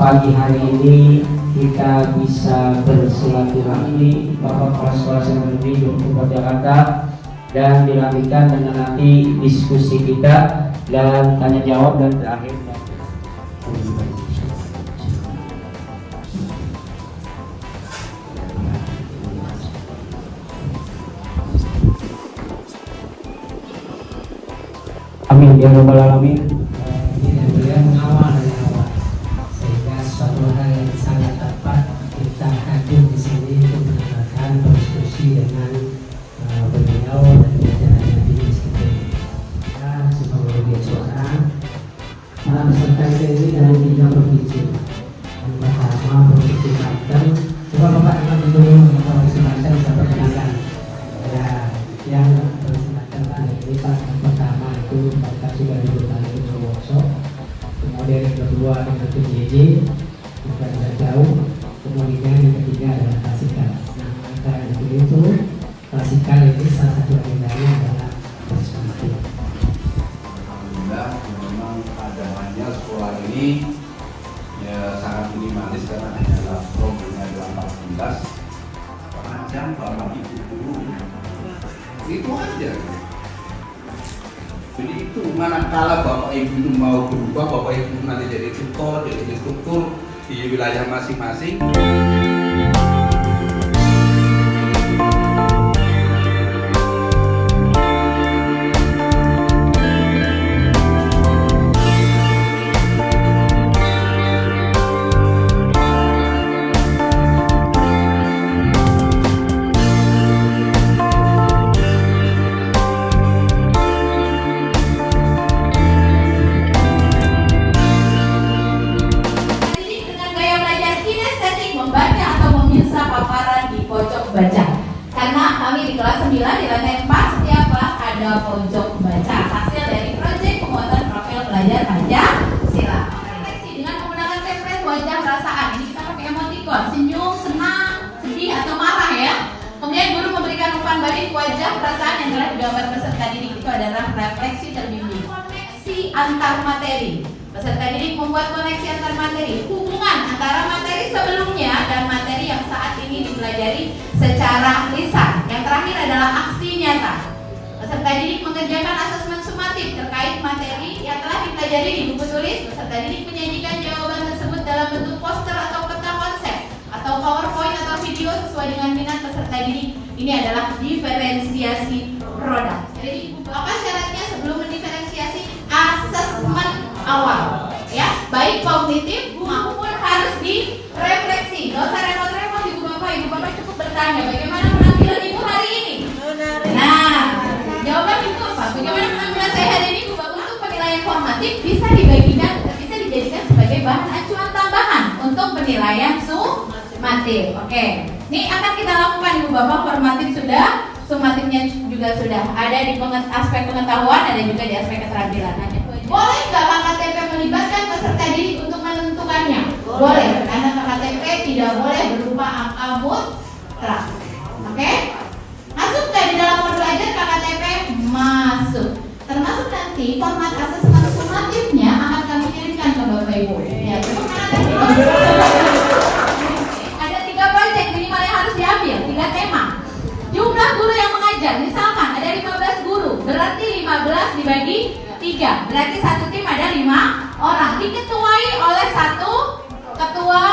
pagi hari ini kita bisa bersilaturahmi Bapak Kepala Sekolah Negeri 24 Jakarta, dan dilanjutkan dengan nanti diskusi kita dan tanya jawab dan terakhir. Amin ya rabbal alamin. Beliau mengawal dari awal, sehingga suatu hal yang sangat tepat kita hadir di sini untuk mendengarkan berdiskusi dengan beliau dan jajarannya di sini. Kita sebagai media suara, para peserta ini dari 3 provinsi. Yang pertama provinsi Banten. Coba Bapak akan dulu provinsi Banten saya perkenalkan. Ya, yang provinsi Banten ada ini Pak. Yang pertama itu mereka sudah dibutuhkan itu workshop. Kemudian yang kedua dengan PJJ, bukan jauh. Kemudian yang ketiga adalah klasikal. Nah, antara itu klasikal ini salah satu agendanya adalah perspektif. Alhamdulillah, memang adanya sekolah ini ya sangat minimalis karena hanya programnya 18 jam bapak ibu guru itu aja. Jadi itu manakala bapak ibu itu mau berubah, bapak ibu nanti jadi tutor, jadi instruktur di wilayah masing-masing. Di lantai 4 setiap kelas ada pojok baca, hasil dari proyek pembuatan profil belajar Pancasila. Refleksi dengan menggunakan template wajah perasaan. Ini kita pakai emoticon, senyum, senang, sedih atau marah ya. Kemudian guru memberikan umpan balik wajah perasaan yang telah digambar peserta didik. Itu adalah refleksi terbimbing. Koneksi antar materi. Peserta didik membuat koneksi antar materi, hubungan antara materi sebelumnya dan materi yang saat ini dipelajari secara lisan. Yang terakhir adalah aksi nyata. Peserta didik mengerjakan asesmen sumatif terkait materi yang telah dipelajari di buku tulis. Peserta didik menyajikan jawaban tersebut dalam bentuk poster atau peta konsep atau PowerPoint atau video sesuai dengan minat peserta didik. Ini adalah diferensiasi produk. Jadi apa syaratnya sebelum mendiferensiasi? Asesmen awal, ya, baik kognitif maupun harus direfleksi. Gak usah repot-repot ibu bapak cukup bertanya bagaimana penampilan ibu hari ini. Nah, jawaban itu apa? Bagaimana penampilan saya hari ini ibu bapak? Untuk penilaian formatif bisa dijadikan sebagai bahan acuan tambahan untuk penilaian sumatif. Oke, ini akan kita lakukan ibu bapak. Formatif sudah, sumatifnya juga sudah. Ada di aspek pengetahuan, ada juga di aspek keterampilan. Boleh nggak KKTP melibatkan peserta didik untuk menentukannya? Boleh, karena KKTP tidak boleh berupa angka mutlak. Oke? Masuk nggak di dalam modul ajar KKTP? Masuk. Termasuk nanti format asesmen sumatifnya akan kami kirimkan ke Bapak Ibu. Ya, tepuk tangan. Ada 3 proyek minimal yang harus diambil, 3 tema. Jumlah guru yang mengajar, misalkan ada 15 guru, berarti 15 dibagi 3, berarti satu tim ada 5 orang, diketuai oleh 1 ketua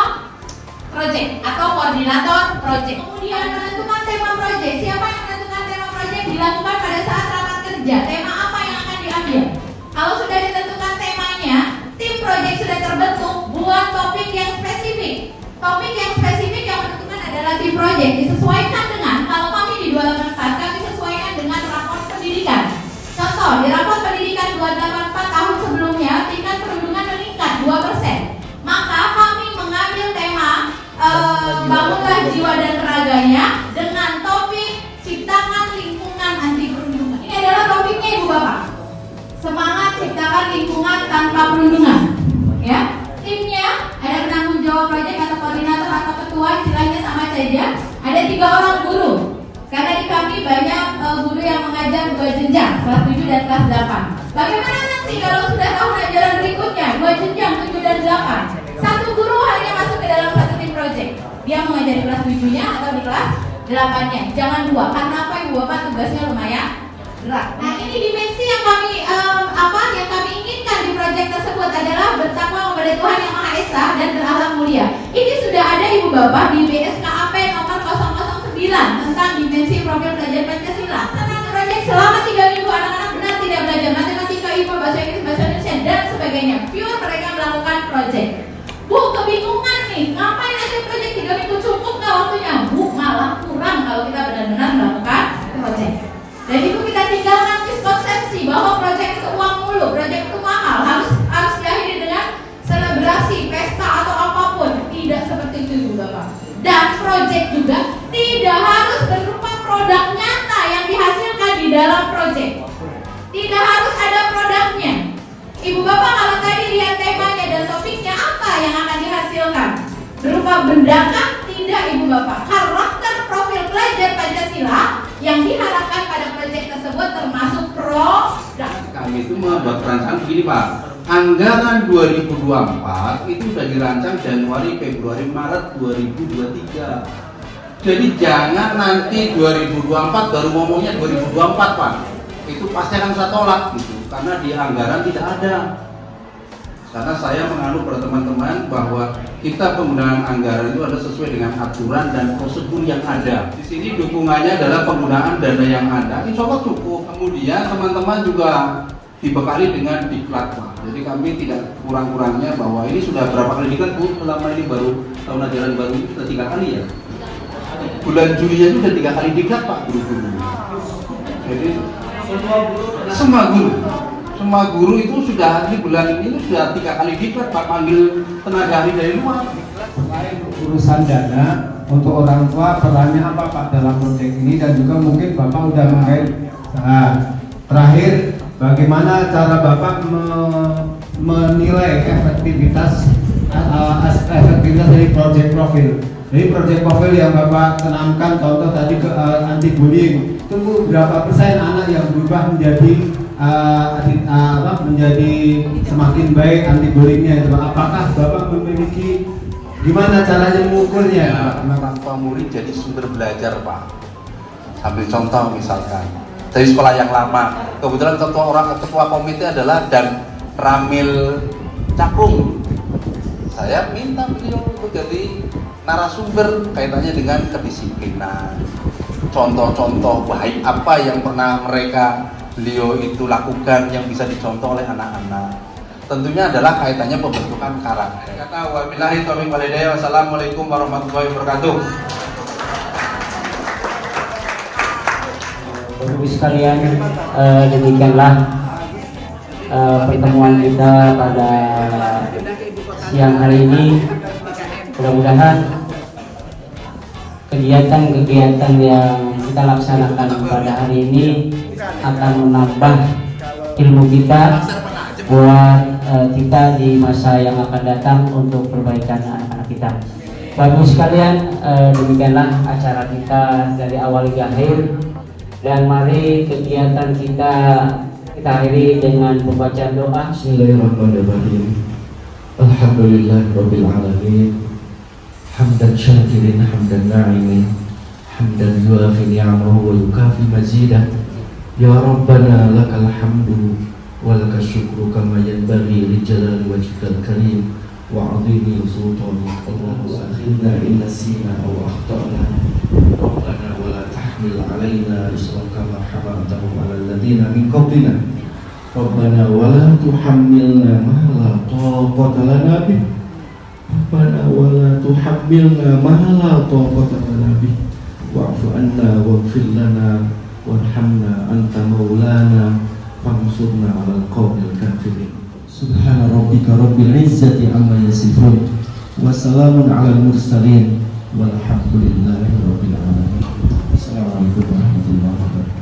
proyek atau koordinator proyek. Kemudian menentukan tema proyek. Siapa yang menentukan tema proyek? Dilakukan pada saat rapat kerja. Tema apa yang akan diambil? Kalau sudah ditentukan temanya, tim proyek sudah terbentuk, buat topik yang spesifik. Topik yang spesifik yang menentukan adalah tim proyek. Disesuaikan dengan, kalau kami di 284 kami sesuaikan dengan rapor pendidikan. Contoh, di rapor pendidikan 284 tahun sebelumnya tingkat perundungan meningkat 2%. Maka kami mengambil tema bangunlah jiwa dan raganya dengan topik ciptakan lingkungan anti perundungan. Ini adalah topiknya Ibu Bapak. Semangat ciptakan lingkungan tanpa perundungan. Ya, timnya ada penanggung jawab proyek atau koordinator atau ketua, istilahnya sama saja. Ada 3 orang guru. Karena di kami banyak guru yang mengajar 2 jenjang, kelas 7 dan kelas 8. Bagaimana nanti kalau sudah tahun ajaran berikutnya 2 jenjang 7 dan 8? Satu guru Dia mengajar di kelas 7-nya atau di kelas 8-nya. Jangan 2, karena apa Ibu Bapak tugasnya lumayan berat. Nah, ini dimensi yang kami yang kami inginkan di proyek tersebut adalah bertakwa kepada Tuhan Yang Maha Esa dan berakhlak mulia. Ini sudah ada Ibu Bapak di BSKAP nomor 009 tentang dimensi profil belajar Pancasila. Tentang proyek selama 3 minggu anak-anak benar tidak belajar matematika, IPA, bahasa Inggris, bahasa Indonesia dan sebagainya. Pure mereka melakukan proyek. Bu, kebingungan nih, ngapain aja proyek 3 minggu, cukup nggak waktunya? Bu, malah kurang kalau kita benar-benar melakukan proyek. Dan itu kita tinggalkan miskonsepsi bahwa proyek itu uang mulu, proyek itu mahal, harus diakhiri dengan selebrasi, pesta atau apapun. Tidak seperti itu Ibu Bapak. Dan proyek juga tidak harus berupa produk nyata yang dihasilkan di dalam proyek. Tidak harus ada produknya. Ibu Bapak kalau tadi lihat temanya dan topiknya, apa yang akan dihasilkan? Berupa benda kan? Tidak Ibu Bapak. Karakter profil pelajar Pancasila yang diharapkan pada proyek tersebut termasuk produk. Kami itu membuat perancangan begini Pak. Anggaran 2024 itu sudah dirancang Januari, Februari, Maret 2023. Jadi jangan nanti 2024 baru ngomongnya 2024 Pak. Itu pasti akan saya tolak gitu. Karena di anggaran tidak ada. Karena saya menganut pada teman-teman bahwa kita penggunaan anggaran itu ada sesuai dengan aturan dan prosedur yang ada. Di sini dukungannya adalah penggunaan dana yang ada. Insya Allah cukup. Kemudian teman-teman juga dibekali dengan diklat Pak. Jadi kami tidak kurang-kurangnya bahwa ini sudah berapa kali diklat Bu? Selama ini baru tahun ajaran baru ini sudah 3 kali ya. Bulan Juli itu sudah 3 kali diklat Pak guru-guru. Jadi semua guru itu sudah di bulan ini sudah 3 kali diklat Pak, panggil tenaga ahli dari luar. Selain urusan dana, untuk orang tua perannya apa Pak dalam proyek ini, dan juga mungkin Bapak udah mengait. Terakhir, bagaimana cara Bapak menilai efektivitas dari proyek profil? Jadi proyek profil yang Bapak tanamkan, contoh tadi ke anti bullying, itu berapa persen anak yang berubah menjadi menjadi semakin baik anti bullyingnya? Apakah Bapak memiliki gimana caranya mengukurnya? Tanpa murid jadi sumber belajar Pak. Ambil contoh misalkan dari sekolah yang lama, kebetulan ketua komite adalah Dan Ramil Cakung. Saya minta beliau untuk jadi narasumber kaitannya dengan kedisiplinan, contoh-contoh baik apa yang pernah beliau itu lakukan yang bisa dicontoh oleh anak-anak. Tentunya adalah kaitannya pembentukan karakter. Kata wabillahi taufiq wal hidayah. Wassalamualaikum warahmatullahi wabarakatuh. Bapak Ibu sekalian, demikianlah pertemuan kita pada siang hari ini. Mudah-mudahan kegiatan-kegiatan yang kita laksanakan pada hari ini akan menambah ilmu kita buat kita di masa yang akan datang untuk perbaikan anak-anak kita. Bapak Ibu sekalian, demikianlah acara kita dari awal hingga akhir. Dan mari kegiatan kita akhiri dengan pembacaan doa. Bismillahirrahmanirrahim. Alhamdulillahirabbil alamin. Hamdan syakirin, hamdan na'imin, hamdan yuafi ni'amahu wa yukafi mazidah. Ya Rabbana lakal hamdu wa lakal syukru kama yanbaghi li jalali wajhikal karim wa 'azimi sultanik. Allahumma akhirna in nasina aw akhtana. Rabbana wa la tahmil 'alaina isran kama hamaltahu 'alal ladzina min qablina. Rabbana wa la tuhammilna ma la taqata lana bih. Rabbana wa la tuhammilna ma la taqata lana bih. Wa'fu anna waghfir lana warhamna anta maulana fansurna 'alal qaumil kafirin. Subhana rabbika rabbil izzati amma yasifun wa salamun 'alal mursalin walhamdulillahi rabbil alamin. Assalamualaikum warahmatullahi wabarakatuh.